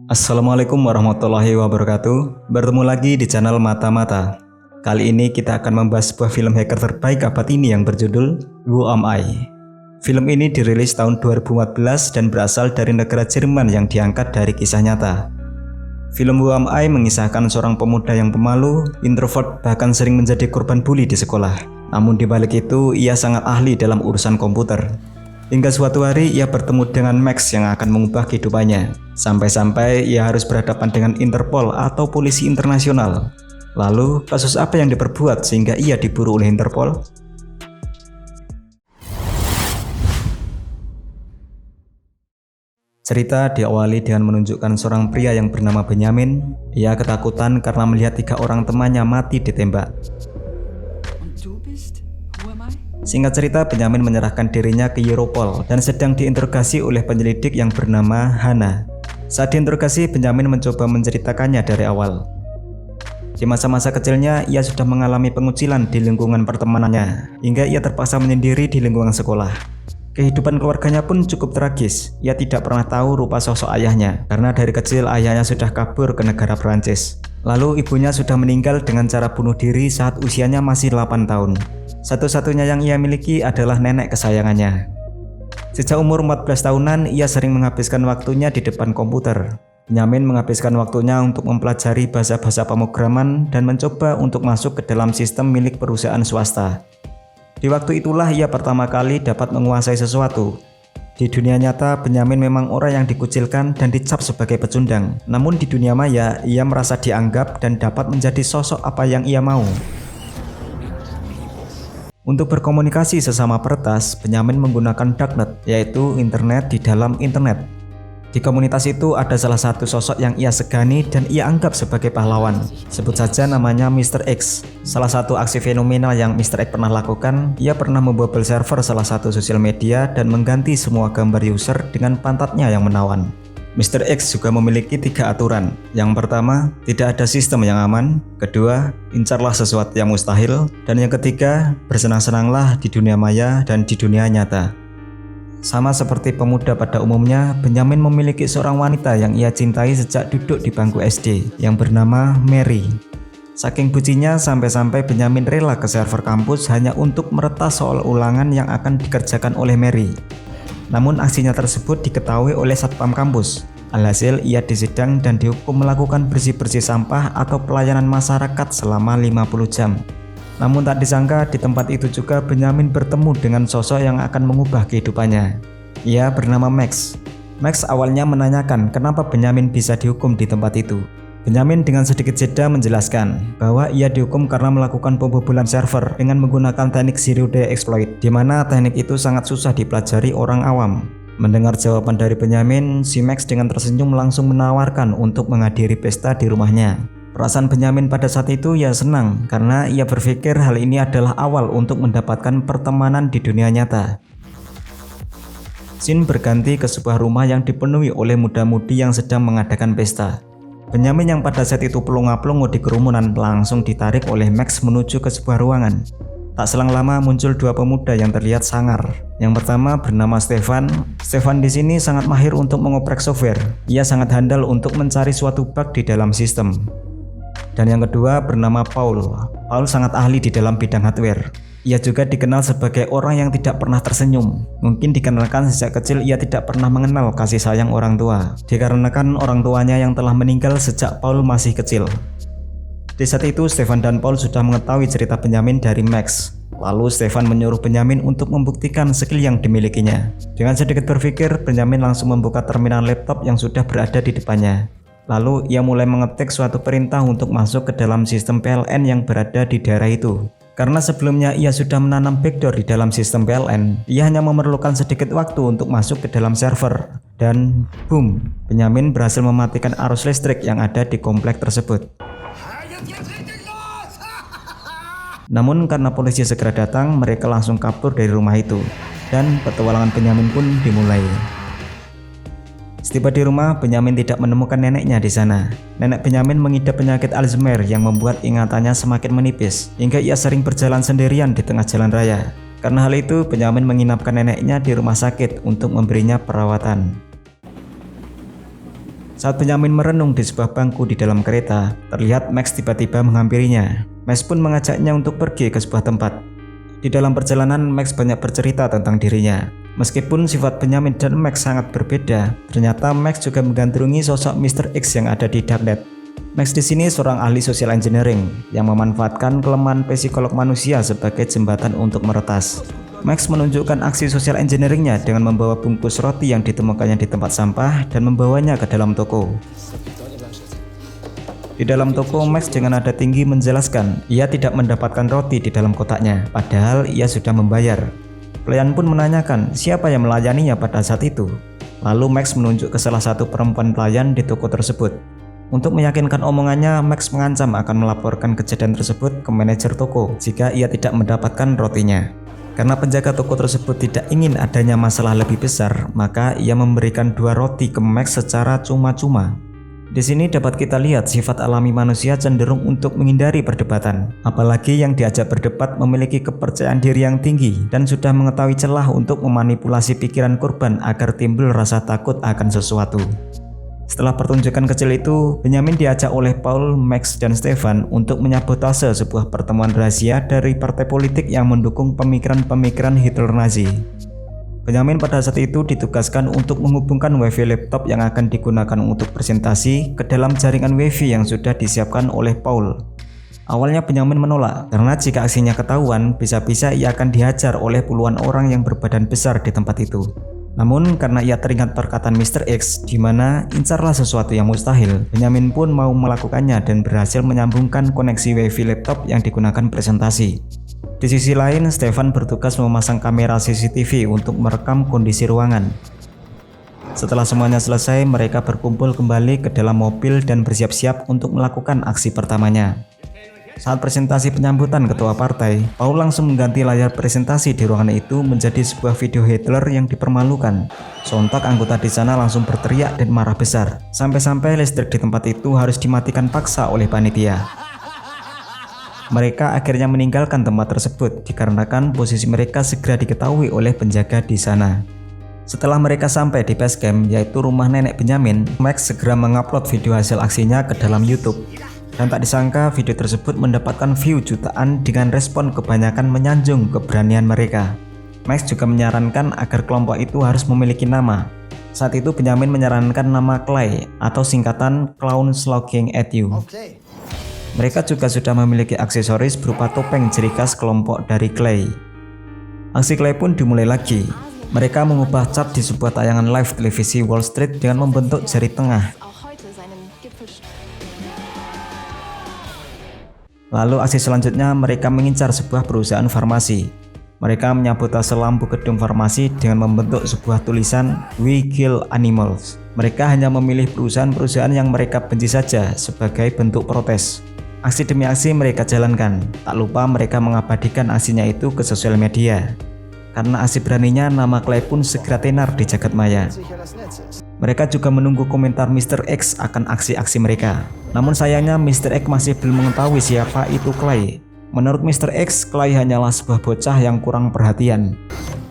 Assalamualaikum warahmatullahi wabarakatuh. Bertemu lagi di channel Mata-Mata. Kali ini kita akan membahas sebuah film hacker terbaik abad ini yang berjudul Who Am I. Film ini dirilis tahun 2014 dan berasal dari negara Jerman yang diangkat dari kisah nyata. Film Who Am I mengisahkan seorang pemuda yang pemalu, introvert, bahkan sering menjadi korban bully di sekolah. Namun di balik itu, ia sangat ahli dalam urusan komputer. Hingga suatu hari ia bertemu dengan Max yang akan mengubah kehidupannya. Sampai-sampai ia harus berhadapan dengan Interpol atau polisi internasional. Lalu, kasus apa yang diperbuat sehingga ia diburu oleh Interpol? Cerita diawali dengan menunjukkan seorang pria yang bernama Benjamin. Ia ketakutan karena melihat 3 orang temannya mati ditembak. Singkat cerita, Benjamin menyerahkan dirinya ke Europol dan sedang diinterogasi oleh penyelidik yang bernama Hannah. Saat diinterogasi, Benjamin mencoba menceritakannya dari awal. Di masa-masa kecilnya, ia sudah mengalami pengucilan di lingkungan pertemanannya, hingga ia terpaksa menyendiri di lingkungan sekolah. Kehidupan keluarganya pun cukup tragis. Ia tidak pernah tahu rupa sosok ayahnya, karena dari kecil ayahnya sudah kabur ke negara Prancis. Lalu ibunya sudah meninggal dengan cara bunuh diri saat usianya masih 8 tahun. Satu-satunya yang ia miliki adalah nenek kesayangannya. Sejak umur 14 tahunan, ia sering menghabiskan waktunya di depan komputer. Benjamin menghabiskan waktunya untuk mempelajari bahasa-bahasa pemrograman dan mencoba untuk masuk ke dalam sistem milik perusahaan swasta. Di waktu itulah ia pertama kali dapat menguasai sesuatu. Di dunia nyata, Benjamin memang orang yang dikucilkan dan dicap sebagai pecundang. Namun di dunia maya, ia merasa dianggap dan dapat menjadi sosok apa yang ia mau. Untuk berkomunikasi sesama peretas, Benjamin menggunakan darknet, yaitu internet di dalam internet. Di komunitas itu ada salah satu sosok yang ia segani dan ia anggap sebagai pahlawan. Sebut saja namanya Mr. X. Salah satu aksi fenomenal yang Mr. X pernah lakukan, ia pernah membobol server salah satu sosial media dan mengganti semua gambar user dengan pantatnya yang menawan. Mr. X juga memiliki 3 aturan. Yang pertama, tidak ada sistem yang aman. Kedua, incarlah sesuatu yang mustahil. Dan yang ketiga, bersenang-senanglah di dunia maya dan di dunia nyata. Sama seperti pemuda pada umumnya, Benjamin memiliki seorang wanita yang ia cintai sejak duduk di bangku SD, yang bernama Mary. Saking bucinya sampai-sampai Benjamin rela ke server kampus hanya untuk meretas soal ulangan yang akan dikerjakan oleh Mary. Namun aksinya tersebut diketahui oleh satpam kampus. Alhasil ia disidang dan dihukum melakukan bersih-bersih sampah atau pelayanan masyarakat selama 50 jam. Namun tak disangka di tempat itu juga Benjamin bertemu dengan sosok yang akan mengubah kehidupannya. Ia bernama Max. Max awalnya menanyakan kenapa Benjamin bisa dihukum di tempat itu. Benjamin dengan sedikit jeda menjelaskan bahwa ia dihukum karena melakukan pembobolan server dengan menggunakan teknik zero day exploit, di mana teknik itu sangat susah dipelajari orang awam. Mendengar jawaban dari Benjamin, si Max dengan tersenyum langsung menawarkan untuk menghadiri pesta di rumahnya. Perasaan Benjamin pada saat itu ya senang, karena ia berpikir hal ini adalah awal untuk mendapatkan pertemanan di dunia nyata. Scene berganti ke sebuah rumah yang dipenuhi oleh muda-mudi yang sedang mengadakan pesta. Benjamin yang pada saat itu pelongo-pelongo di kerumunan langsung ditarik oleh Max menuju ke sebuah ruangan. Tak selang lama muncul 2 pemuda yang terlihat sangar. Yang pertama bernama Stefan. Stefan di sini sangat mahir untuk mengoprek software. Ia sangat handal untuk mencari suatu bug di dalam sistem. Dan yang kedua bernama Paul. Paul sangat ahli di dalam bidang hardware. Ia juga dikenal sebagai orang yang tidak pernah tersenyum. Mungkin dikarenakan sejak kecil ia tidak pernah mengenal kasih sayang orang tua, dikarenakan orang tuanya yang telah meninggal sejak Paul masih kecil. Di saat itu Stefan dan Paul sudah mengetahui cerita Benjamin dari Max. Lalu Stefan menyuruh Benjamin untuk membuktikan skill yang dimilikinya. Dengan sedikit berpikir, Benjamin langsung membuka terminal laptop yang sudah berada di depannya. Lalu ia mulai mengetik suatu perintah untuk masuk ke dalam sistem PLN yang berada di daerah itu. Karena sebelumnya ia sudah menanam backdoor di dalam sistem PLN, ia hanya memerlukan sedikit waktu untuk masuk ke dalam server. Dan boom, Benjamin berhasil mematikan arus listrik yang ada di komplek tersebut. Namun karena polisi segera datang, mereka langsung kabur dari rumah itu. Dan petualangan Benjamin pun dimulai. Setiba di rumah, Benjamin tidak menemukan neneknya di sana. Nenek Benjamin mengidap penyakit Alzheimer yang membuat ingatannya semakin menipis, hingga ia sering berjalan sendirian di tengah jalan raya. Karena hal itu, Benjamin menginapkan neneknya di rumah sakit untuk memberinya perawatan. Saat Benjamin merenung di sebuah bangku di dalam kereta, terlihat Max tiba-tiba menghampirinya. Max pun mengajaknya untuk pergi ke sebuah tempat. Di dalam perjalanan, Max banyak bercerita tentang dirinya. Meskipun sifat Benjamin dan Max sangat berbeda, ternyata Max juga menggandrungi sosok Mr. X yang ada di Darknet. Max di sini seorang ahli social engineering yang memanfaatkan kelemahan psikolog manusia sebagai jembatan untuk meretas. Max menunjukkan aksi social engineeringnya dengan membawa bungkus roti yang ditemukannya di tempat sampah dan membawanya ke dalam toko. Di dalam toko, Max dengan nada tinggi menjelaskan ia tidak mendapatkan roti di dalam kotaknya, padahal ia sudah membayar. Pelayan pun menanyakan siapa yang melayaninya pada saat itu. Lalu Max menunjuk ke salah satu perempuan pelayan di toko tersebut. Untuk meyakinkan omongannya, Max mengancam akan melaporkan kejadian tersebut ke manajer toko jika ia tidak mendapatkan rotinya. Karena penjaga toko tersebut tidak ingin adanya masalah lebih besar, maka ia memberikan 2 roti ke Max secara cuma-cuma. Di sini dapat kita lihat sifat alami manusia cenderung untuk menghindari perdebatan. Apalagi yang diajak berdebat memiliki kepercayaan diri yang tinggi dan sudah mengetahui celah untuk memanipulasi pikiran korban agar timbul rasa takut akan sesuatu. Setelah pertunjukan kecil itu, Benjamin diajak oleh Paul, Max, dan Stefan untuk menyabotase sebuah pertemuan rahasia dari partai politik yang mendukung pemikiran-pemikiran Hitler Nazi. Benjamin pada saat itu ditugaskan untuk menghubungkan WiFi laptop yang akan digunakan untuk presentasi ke dalam jaringan WiFi yang sudah disiapkan oleh Paul. Awalnya Benjamin menolak, karena jika aksinya ketahuan, bisa-bisa ia akan dihajar oleh puluhan orang yang berbadan besar di tempat itu. Namun karena ia teringat perkataan Mr. X di mana incarlah sesuatu yang mustahil, Benjamin pun mau melakukannya dan berhasil menyambungkan koneksi WiFi laptop yang digunakan presentasi. Di sisi lain, Stefan bertugas memasang kamera CCTV untuk merekam kondisi ruangan. Setelah semuanya selesai, mereka berkumpul kembali ke dalam mobil dan bersiap-siap untuk melakukan aksi pertamanya. Saat presentasi penyambutan ketua partai, Paul langsung mengganti layar presentasi di ruangan itu menjadi sebuah video Hitler yang dipermalukan. Sontak anggota di sana langsung berteriak dan marah besar. Sampai-sampai listrik di tempat itu harus dimatikan paksa oleh panitia. Mereka akhirnya meninggalkan tempat tersebut dikarenakan posisi mereka segera diketahui oleh penjaga di sana. Setelah mereka sampai di base camp, yaitu rumah nenek Benjamin, Max segera mengupload video hasil aksinya ke dalam YouTube. Dan tak disangka video tersebut mendapatkan view jutaan dengan respon kebanyakan menyanjung keberanian mereka. Max juga menyarankan agar kelompok itu harus memiliki nama. Saat itu Benjamin menyarankan nama Clay atau singkatan Clowns Looking at You. Mereka juga sudah memiliki aksesoris berupa topeng ciri khas kelompok dari Clay. Aksi Clay pun dimulai lagi. Mereka mengubah cat di sebuah tayangan live televisi Wall Street dengan membentuk jari tengah. Lalu aksi selanjutnya mereka mengincar sebuah perusahaan farmasi. Mereka menyabotase lampu gedung farmasi dengan membentuk sebuah tulisan "We Kill Animals". Mereka hanya memilih perusahaan-perusahaan yang mereka benci saja sebagai bentuk protes. Aksi demi aksi mereka jalankan. Tak lupa mereka mengabadikan aksinya itu ke sosial media. Karena aksi beraninya, nama Clay pun segera tenar di jagat maya. Mereka juga menunggu komentar Mr. X akan aksi-aksi mereka. Namun sayangnya Mr. X masih belum mengetahui siapa itu Clay. Menurut Mr. X, Clay hanyalah sebuah bocah yang kurang perhatian.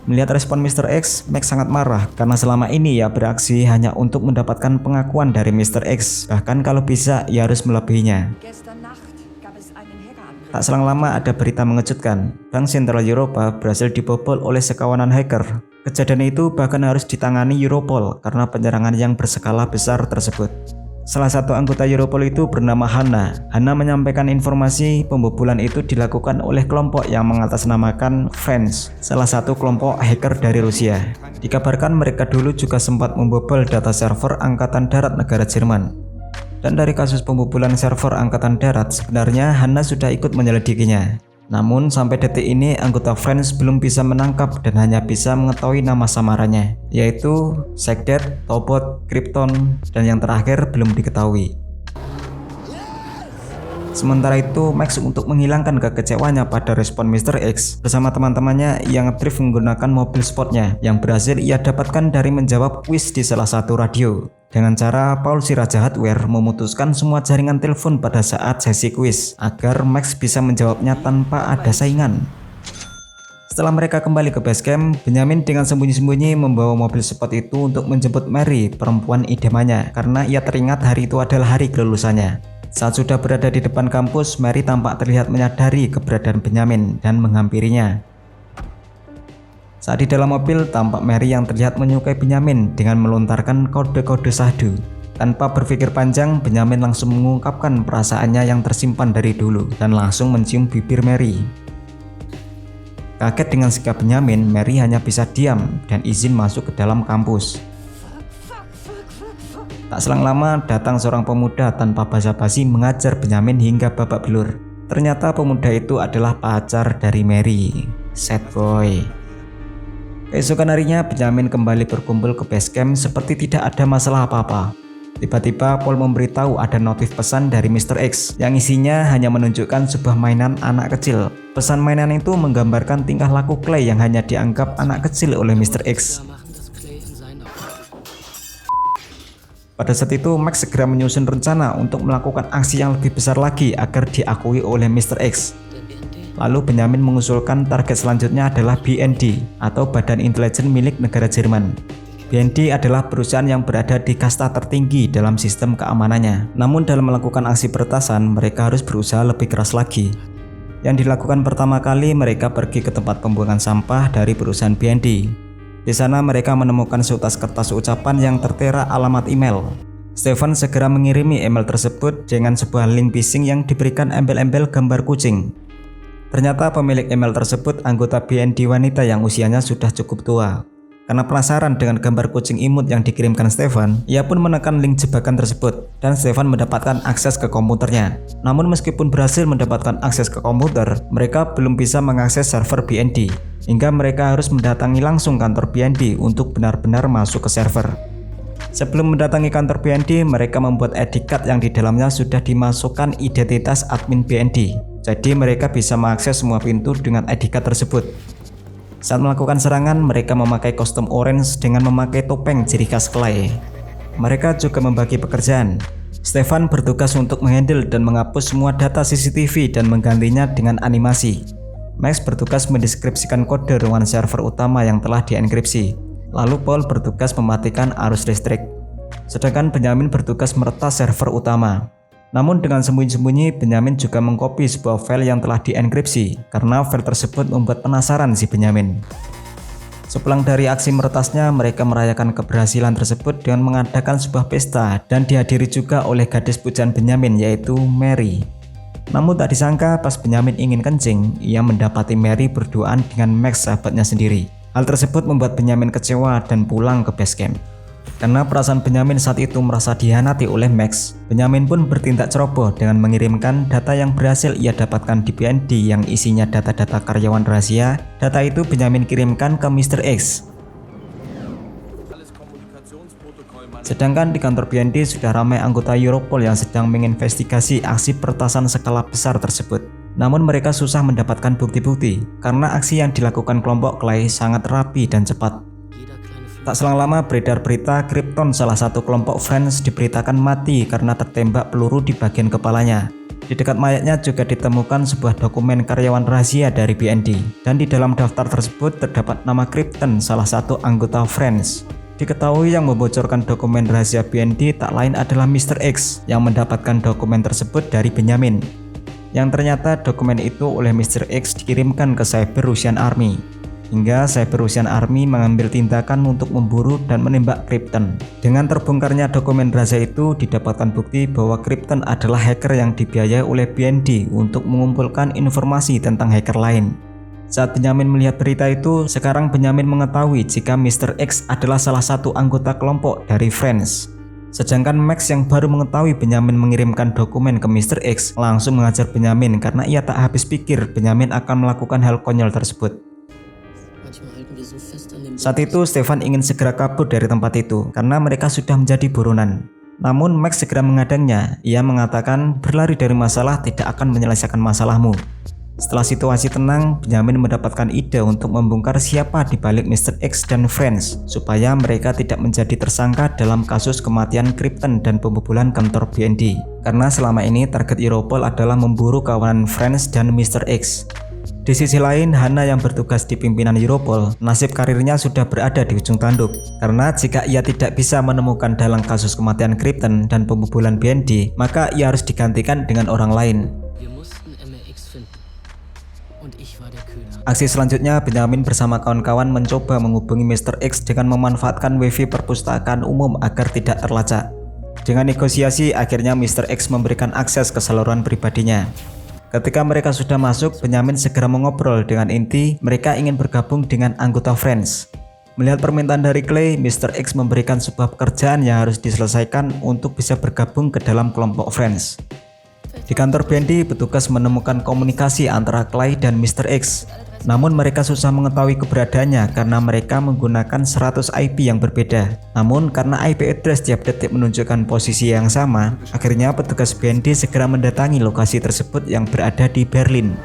Melihat respon Mr. X, Max sangat marah karena selama ini ia beraksi hanya untuk mendapatkan pengakuan dari Mr. X. Bahkan kalau bisa ia harus melebihinya. Tak selang lama ada berita mengejutkan. Bank Sentral Eropa berhasil dibobol oleh sekawanan hacker. Kejadian itu bahkan harus ditangani Europol karena penyerangan yang berskala besar tersebut. Salah satu anggota Europol itu bernama Hanna. Hanna menyampaikan informasi pembobolan itu dilakukan oleh kelompok yang mengatasnamakan Friends, salah satu kelompok hacker dari Rusia. Dikabarkan mereka dulu juga sempat membobol data server Angkatan Darat negara Jerman. Dan dari kasus pembobolan server Angkatan Darat, sebenarnya Hanna sudah ikut menyelidikinya. Namun sampai detik ini anggota Friends belum bisa menangkap dan hanya bisa mengetahui nama samarannya, yaitu Sekdet, Tobot, Krypton, dan yang terakhir belum diketahui. Sementara itu, Max untuk menghilangkan kekecewaannya pada respon Mr. X bersama teman-temannya yang ngedrift menggunakan mobil sportnya yang berhasil ia dapatkan dari menjawab kuis di salah satu radio. Dengan cara Paul si Raja Hardware memutuskan semua jaringan telepon pada saat sesi kuis agar Max bisa menjawabnya tanpa ada saingan. Setelah mereka kembali ke base camp, Benyamin dengan sembunyi-sembunyi membawa mobil sport itu untuk menjemput Mary, perempuan idamannya, karena ia teringat hari itu adalah hari kelulusannya. Saat sudah berada di depan kampus, Mary tampak terlihat menyadari keberadaan Benyamin dan menghampirinya. Saat di dalam mobil, tampak Mary yang terlihat menyukai Benyamin dengan melontarkan kode-kode syahdu. Tanpa berpikir panjang, Benyamin langsung mengungkapkan perasaannya yang tersimpan dari dulu dan langsung mencium bibir Mary. Kaget dengan sikap Benyamin, Mary hanya bisa diam dan izin masuk ke dalam kampus. Tak selang lama, datang seorang pemuda tanpa basa-basi mengajar Benyamin hingga babak belur. Ternyata pemuda itu adalah pacar dari Mary, sad boy. Keesokan harinya, Benyamin kembali berkumpul ke base camp seperti tidak ada masalah apa-apa. Tiba-tiba Paul memberitahu ada notif pesan dari Mr. X yang isinya hanya menunjukkan sebuah mainan anak kecil. Pesan mainan itu menggambarkan tingkah laku Clay yang hanya dianggap anak kecil oleh Mr. X. Pada saat itu, Max segera menyusun rencana untuk melakukan aksi yang lebih besar lagi agar diakui oleh Mr. X. Lalu Benyamin mengusulkan target selanjutnya adalah BND atau Badan Intelijen milik negara Jerman. BND adalah perusahaan yang berada di kasta tertinggi dalam sistem keamanannya. Namun dalam melakukan aksi peretasan, mereka harus berusaha lebih keras lagi. Yang dilakukan pertama kali, mereka pergi ke tempat pembuangan sampah dari perusahaan BND. Di sana mereka menemukan seutas kertas ucapan yang tertera alamat email. Stefan segera mengirimi email tersebut dengan sebuah link phishing yang diberikan embel-embel gambar kucing. Ternyata pemilik email tersebut anggota BND wanita yang usianya sudah cukup tua. Karena penasaran dengan gambar kucing imut yang dikirimkan Stefan, ia pun menekan link jebakan tersebut dan Stefan mendapatkan akses ke komputernya. Namun meskipun berhasil mendapatkan akses ke komputer, mereka belum bisa mengakses server BND, hingga mereka harus mendatangi langsung kantor BND untuk benar-benar masuk ke server. Sebelum mendatangi kantor BND, mereka membuat ID card yang di dalamnya sudah dimasukkan identitas admin BND. Jadi mereka bisa mengakses semua pintu dengan ID card tersebut. Saat melakukan serangan, mereka memakai kostum orange dengan memakai topeng ciri khas Clay. Mereka juga membagi pekerjaan. Stefan bertugas untuk menghandle dan menghapus semua data CCTV dan menggantinya dengan animasi. Max bertugas mendeskripsikan kode ruangan server utama yang telah dienkripsi. Lalu Paul bertugas mematikan arus listrik. Sedangkan Benyamin bertugas meretas server utama. Namun dengan sembunyi-sembunyi, Benyamin juga mengcopy sebuah file yang telah dienkripsi karena file tersebut membuat penasaran si Benyamin. Sepulang dari aksi meretasnya, mereka merayakan keberhasilan tersebut dengan mengadakan sebuah pesta dan dihadiri juga oleh gadis pujaan Benyamin yaitu Mary. Namun tak disangka pas Benyamin ingin kencing, ia mendapati Mary berduaan dengan Max sahabatnya sendiri. Hal tersebut membuat Benyamin kecewa dan pulang ke base camp. Karena perasaan Benyamin saat itu merasa dihianati oleh Max, Benyamin pun bertindak ceroboh dengan mengirimkan data yang berhasil ia dapatkan di BND yang isinya data-data karyawan rahasia. Data itu Benyamin kirimkan ke Mr. X. Sedangkan di kantor BND sudah ramai anggota Europol yang sedang menginvestigasi aksi peretasan skala besar tersebut. Namun mereka susah mendapatkan bukti-bukti karena aksi yang dilakukan kelompok Clay sangat rapi dan cepat. Tak selang lama beredar berita Krypton, salah satu kelompok Friends, diberitakan mati karena tertembak peluru di bagian kepalanya. Di dekat mayatnya juga ditemukan sebuah dokumen karyawan rahasia dari BND, dan di dalam daftar tersebut terdapat nama Krypton, salah satu anggota Friends. Diketahui yang membocorkan dokumen rahasia BND tak lain adalah Mr. X yang mendapatkan dokumen tersebut dari Benyamin. Yang ternyata dokumen itu oleh Mr. X dikirimkan ke Cyber Russian Army. Hingga Cyber Russian Army mengambil tindakan untuk memburu dan menembak Krypton. Dengan terbongkarnya dokumen rahasia itu, didapatkan bukti bahwa Krypton adalah hacker yang dibiayai oleh BND untuk mengumpulkan informasi tentang hacker lain. Saat Benyamin melihat berita itu, sekarang Benyamin mengetahui jika Mr. X adalah salah satu anggota kelompok dari Friends. Sedangkan Max yang baru mengetahui Benyamin mengirimkan dokumen ke Mr. X langsung mengajar Benyamin karena ia tak habis pikir Benyamin akan melakukan hal konyol tersebut. Saat itu Stefan ingin segera kabur dari tempat itu karena mereka sudah menjadi buronan. Namun Max segera menghadangnya. Ia mengatakan berlari dari masalah tidak akan menyelesaikan masalahmu. Setelah situasi tenang, Benyamin mendapatkan ide untuk membongkar siapa di balik Mr. X dan Friends supaya mereka tidak menjadi tersangka dalam kasus kematian Krypton dan pembobolan kantor BND. Karena selama ini target Europol adalah memburu kawanan Friends dan Mr. X. Di sisi lain, Hana yang bertugas di pimpinan Europol, nasib karirnya sudah berada di ujung tanduk. Karena jika ia tidak bisa menemukan dalang kasus kematian Krypton dan pembobolan BND, maka ia harus digantikan dengan orang lain. Aksi selanjutnya, Benjamin bersama kawan-kawan mencoba menghubungi Mr. X dengan memanfaatkan wifi perpustakaan umum agar tidak terlacak. Dengan negosiasi, akhirnya Mr. X memberikan akses ke saluran pribadinya. Ketika mereka sudah masuk, Benjamin segera mengobrol dengan inti mereka ingin bergabung dengan anggota Friends. Melihat permintaan dari Clay, Mr. X memberikan sebuah pekerjaan yang harus diselesaikan untuk bisa bergabung ke dalam kelompok Friends. Di kantor BND, petugas menemukan komunikasi antara Clay dan Mr. X. Namun mereka susah mengetahui keberadaannya karena mereka menggunakan 100 IP yang berbeda. Namun karena IP address tiap detik menunjukkan posisi yang sama, akhirnya petugas BND segera mendatangi lokasi tersebut yang berada di Berlin.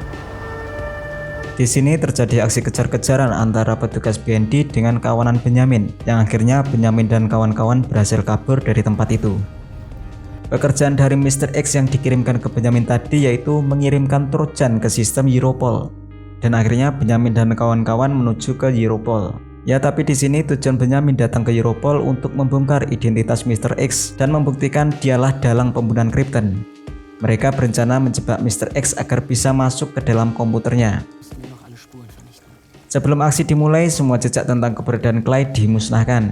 Di sini terjadi aksi kejar-kejaran antara petugas BND dengan kawanan Benjamin, yang akhirnya Benjamin dan kawan-kawan berhasil kabur dari tempat itu. Pekerjaan dari Mr. X yang dikirimkan ke Benjamin tadi yaitu mengirimkan Trojan ke sistem Europol. Dan akhirnya Benjamin dan kawan-kawan menuju ke Europol. Ya, tapi di sini tujuan Benjamin datang ke Europol untuk membongkar identitas Mr. X dan membuktikan dialah dalang pembunuhan Krypton. Mereka berencana menjebak Mr. X agar bisa masuk ke dalam komputernya. Sebelum aksi dimulai, semua jejak tentang keberadaan Clay dimusnahkan.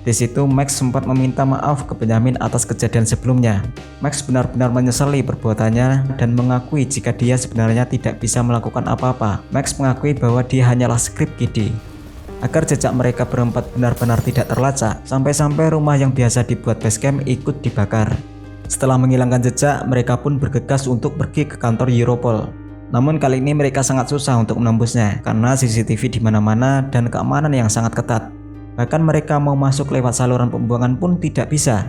Di situ Max sempat meminta maaf ke Benjamin atas kejadian sebelumnya. Max benar-benar menyesali perbuatannya dan mengakui jika dia sebenarnya tidak bisa melakukan apa-apa. Max mengakui bahwa dia hanyalah script kiddie. Agar jejak mereka berempat benar-benar tidak terlacak, sampai-sampai rumah yang biasa dibuat basecamp ikut dibakar. Setelah menghilangkan jejak, mereka pun bergegas untuk pergi ke kantor Europol. Namun kali ini mereka sangat susah untuk menembusnya karena CCTV di mana-mana dan keamanan yang sangat ketat. Bahkan mereka mau masuk lewat saluran pembuangan pun tidak bisa.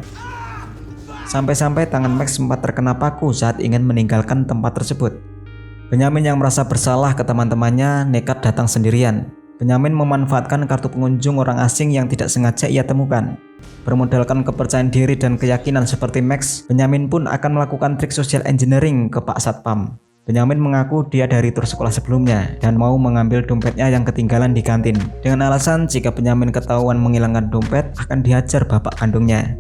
Sampai-sampai tangan Max sempat terkena paku saat ingin meninggalkan tempat tersebut. Benjamin yang merasa bersalah ke teman-temannya nekat datang sendirian. Benjamin memanfaatkan kartu pengunjung orang asing yang tidak sengaja ia temukan. Bermodalkan kepercayaan diri dan keyakinan seperti Max, Benjamin pun akan melakukan trik social engineering ke Pak Satpam. Benjamin mengaku dia dari tur sekolah sebelumnya dan mau mengambil dompetnya yang ketinggalan di kantin. Dengan alasan jika Benjamin ketahuan menghilangkan dompet akan dihajar bapak kandungnya.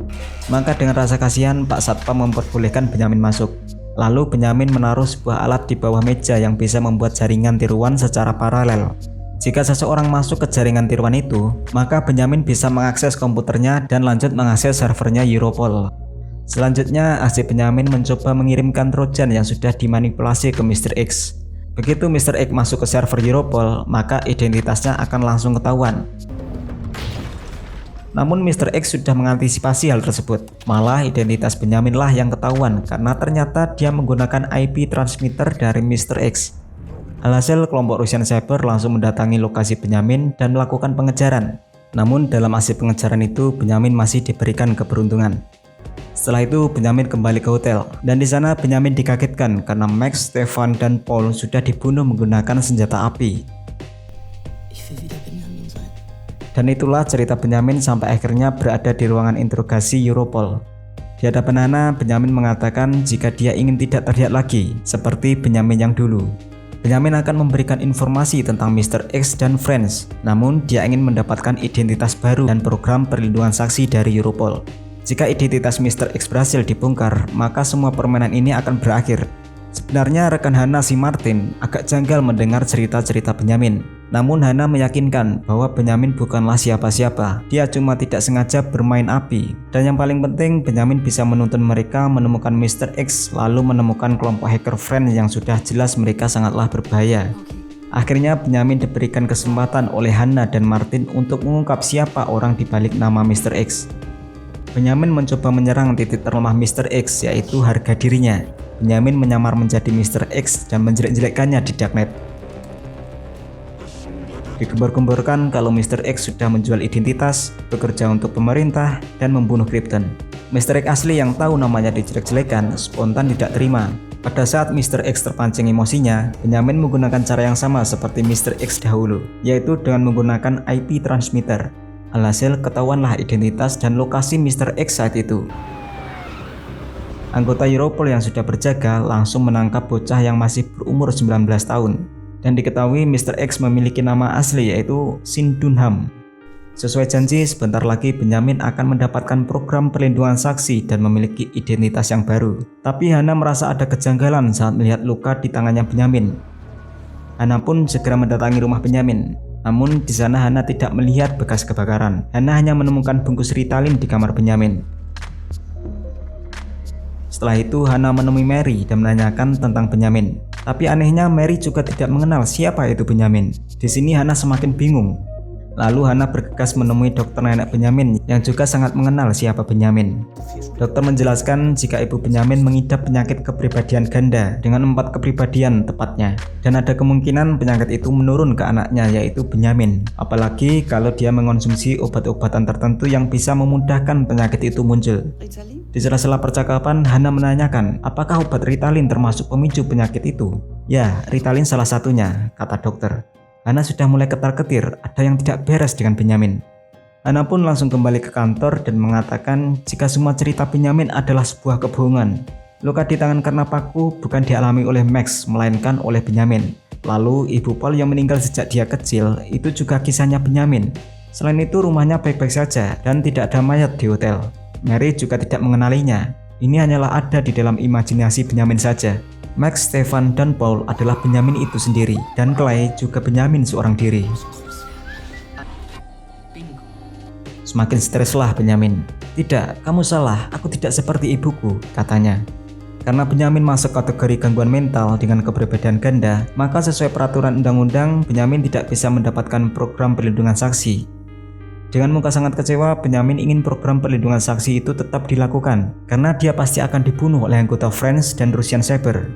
Maka dengan rasa kasihan Pak Satpam memperbolehkan Benjamin masuk. Lalu Benjamin menaruh sebuah alat di bawah meja yang bisa membuat jaringan tiruan secara paralel. Jika seseorang masuk ke jaringan tiruan itu, maka Benjamin bisa mengakses komputernya dan lanjut mengakses servernya Europol. Selanjutnya, aksi Benjamin mencoba mengirimkan Trojan yang sudah dimanipulasi ke Mr. X. Begitu Mr. X masuk ke server Europol, maka identitasnya akan langsung ketahuan. Namun Mr. X sudah mengantisipasi hal tersebut. Malah identitas Benjamin lah yang ketahuan karena ternyata dia menggunakan IP transmitter dari Mr. X. Alhasil kelompok Russian Cyber langsung mendatangi lokasi Benjamin dan melakukan pengejaran. Namun dalam aksi pengejaran itu Benjamin masih diberikan keberuntungan. Setelah itu Benjamin kembali ke hotel dan di sana Benjamin dikagetkan karena Max, Stefan, dan Paul sudah dibunuh menggunakan senjata api. Dan itulah cerita Benjamin sampai akhirnya berada di ruangan interogasi Europol. Di hadapan Hana, Benjamin mengatakan jika dia ingin tidak terlihat lagi seperti Benjamin yang dulu. Benjamin akan memberikan informasi tentang Mr. X dan Friends, namun dia ingin mendapatkan identitas baru dan program perlindungan saksi dari Europol. Jika identitas Mr. X berhasil dibongkar, maka semua permainan ini akan berakhir. Sebenarnya rekan Hana si Martin agak janggal mendengar cerita-cerita Benjamin. Namun Hana meyakinkan bahwa Benjamin bukanlah siapa-siapa. Dia cuma tidak sengaja bermain api. Dan yang paling penting, Benjamin bisa menuntun mereka menemukan Mr. X lalu menemukan kelompok hacker Friends yang sudah jelas mereka sangatlah berbahaya. Akhirnya Benjamin diberikan kesempatan oleh Hana dan Martin untuk mengungkap siapa orang di balik nama Mr. X. Benjamin mencoba menyerang titik terlemah Mr. X, yaitu harga dirinya. Benjamin menyamar menjadi Mr. X dan menjelek-jelekkannya di darknet. Digembar-gemborkan kalau Mr. X sudah menjual identitas, bekerja untuk pemerintah, dan membunuh Krypton. Mr. X asli yang tahu namanya dijelek-jelekan spontan tidak terima. Pada saat Mr. X terpancing emosinya, Benjamin menggunakan cara yang sama seperti Mr. X dahulu, yaitu dengan menggunakan IP transmitter. Alhasil ketahuanlah identitas dan lokasi Mr. X saat itu. Anggota Europol yang sudah berjaga langsung menangkap bocah yang masih berumur 19 tahun. Dan diketahui Mr. X memiliki nama asli yaitu Shin Dunham. Sesuai janji, sebentar lagi Benyamin akan mendapatkan program perlindungan saksi dan memiliki identitas yang baru. Tapi Hana merasa ada kejanggalan saat melihat luka di tangannya Benyamin. Hana pun segera mendatangi rumah Benyamin. Namun di sana Hana tidak melihat bekas kebakaran. Hana hanya menemukan bungkus Ritalin di kamar Benyamin. Setelah itu Hana menemui Mary dan menanyakan tentang Benyamin. Tapi anehnya Mary juga tidak mengenal siapa itu Benyamin. Di sini Hana semakin bingung. Lalu Hana bergegas menemui dokter nenek Benyamin yang juga sangat mengenal siapa Benyamin. Dokter menjelaskan jika ibu Benyamin mengidap penyakit kepribadian ganda dengan 4 kepribadian tepatnya. Dan ada kemungkinan penyakit itu menurun ke anaknya yaitu Benyamin. Apalagi kalau dia mengonsumsi obat-obatan tertentu yang bisa memudahkan penyakit itu muncul. Di sela-sela percakapan Hana menanyakan apakah obat Ritalin termasuk pemicu penyakit itu. Ya, Ritalin salah satunya, kata dokter. Hana sudah mulai ketar-ketir, ada yang tidak beres dengan Benyamin. Hana pun langsung kembali ke kantor dan mengatakan jika semua cerita Benyamin adalah sebuah kebohongan. Luka di tangan karena paku bukan dialami oleh Max, melainkan oleh Benyamin. Lalu ibu Paul yang meninggal sejak dia kecil, itu juga kisahnya Benyamin. Selain itu rumahnya baik-baik saja dan tidak ada mayat di hotel. Mary juga tidak mengenalinya. Ini hanyalah ada di dalam imajinasi Benyamin saja. Max, Stefan, dan Paul adalah Benyamin itu sendiri, dan Clay juga Benyamin seorang diri. Semakin streslah Benyamin. Tidak, kamu salah, aku tidak seperti ibuku, katanya. Karena Benyamin masuk kategori gangguan mental dengan kepribadian ganda, maka sesuai peraturan undang-undang, Benyamin tidak bisa mendapatkan program perlindungan saksi. Dengan muka sangat kecewa, Benyamin ingin program perlindungan saksi itu tetap dilakukan, karena dia pasti akan dibunuh oleh anggota Friends dan Russian Saber.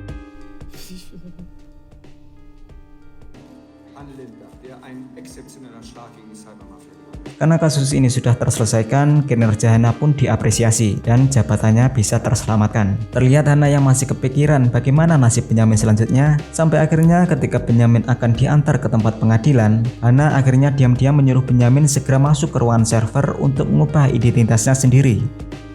Karena kasus ini sudah terselesaikan, kinerja Hana pun diapresiasi dan jabatannya bisa terselamatkan. Terlihat Hana yang masih kepikiran bagaimana nasib Benyamin selanjutnya, sampai akhirnya ketika Benyamin akan diantar ke tempat pengadilan, Hana akhirnya diam-diam menyuruh Benyamin segera masuk ke ruangan server untuk mengubah identitasnya sendiri.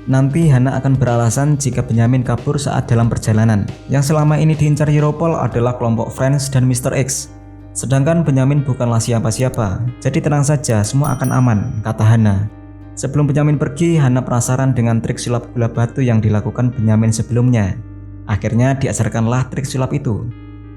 Nanti Hana akan beralasan jika Benyamin kabur saat dalam perjalanan. Yang selama ini diincar Europol adalah kelompok Friends dan Mr. X. Sedangkan Benyamin bukanlah siapa-siapa, jadi tenang saja, semua akan aman, kata Hana. Sebelum Benyamin pergi, Hana penasaran dengan trik sulap gula batu yang dilakukan Benyamin sebelumnya. Akhirnya diajarkanlah trik sulap itu.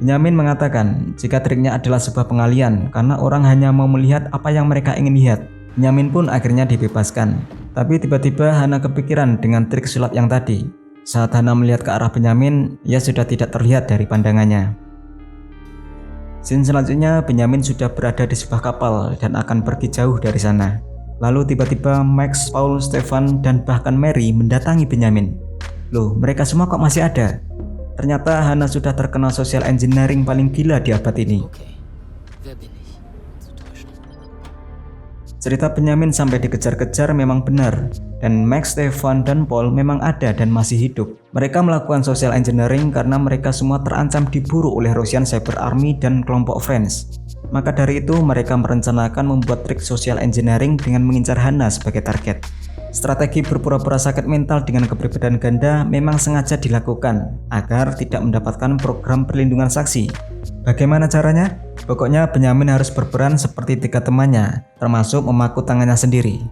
Benyamin mengatakan jika triknya adalah sebuah pengalian karena orang hanya mau melihat apa yang mereka ingin lihat. Benyamin pun akhirnya dibebaskan. Tapi tiba-tiba Hana kepikiran dengan trik sulap yang tadi. Saat Hana melihat ke arah Benyamin, ia sudah tidak terlihat dari pandangannya. Scene selanjutnya, Benyamin sudah berada di sebuah kapal dan akan pergi jauh dari sana. Lalu tiba-tiba Max, Paul, Stefan, dan bahkan Mary mendatangi Benyamin. Loh, mereka semua kok masih ada? Ternyata Hana sudah terkenal social engineering paling gila di abad ini. Cerita Benyamin sampai dikejar-kejar memang benar, dan Max, Stefan, dan Paul memang ada dan masih hidup. Mereka melakukan social engineering karena mereka semua terancam diburu oleh Russian Cyber Army dan kelompok Friends. Maka dari itu mereka merencanakan membuat trik social engineering dengan mengincar Hana sebagai target. Strategi berpura-pura sakit mental dengan kepribadian ganda memang sengaja dilakukan agar tidak mendapatkan program perlindungan saksi. Bagaimana caranya? Pokoknya Benyamin harus berperan seperti 3 temannya, termasuk memaku tangannya sendiri.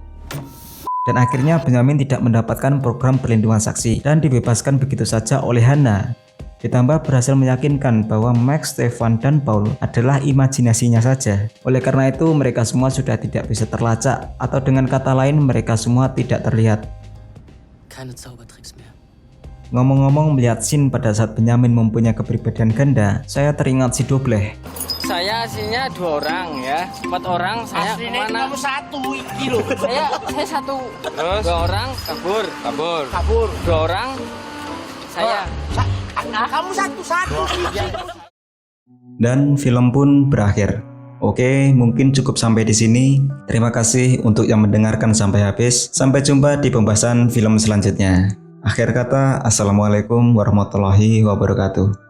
Dan akhirnya Benyamin tidak mendapatkan program perlindungan saksi dan dibebaskan begitu saja oleh Hana. Ditambah berhasil meyakinkan bahwa Max, Stefan, dan Paul adalah imajinasinya saja. Oleh karena itu mereka semua sudah tidak bisa terlacak, atau dengan kata lain mereka semua tidak terlihat. Ngomong-ngomong, melihat scene pada saat Benyamin mempunyai kepribadian ganda, saya teringat si Dobleh. Saya aslinya 2 orang ya, 4 orang saya aslinya kemana? Kamu 1 iki loh. Saya 1. Terus 2 orang kabur. 2 orang saya. Kamu 1. Dan film pun berakhir. Oke, mungkin cukup sampai di sini. Terima kasih untuk yang mendengarkan sampai habis. Sampai jumpa di pembahasan film selanjutnya. Akhir kata, assalamualaikum warahmatullahi wabarakatuh.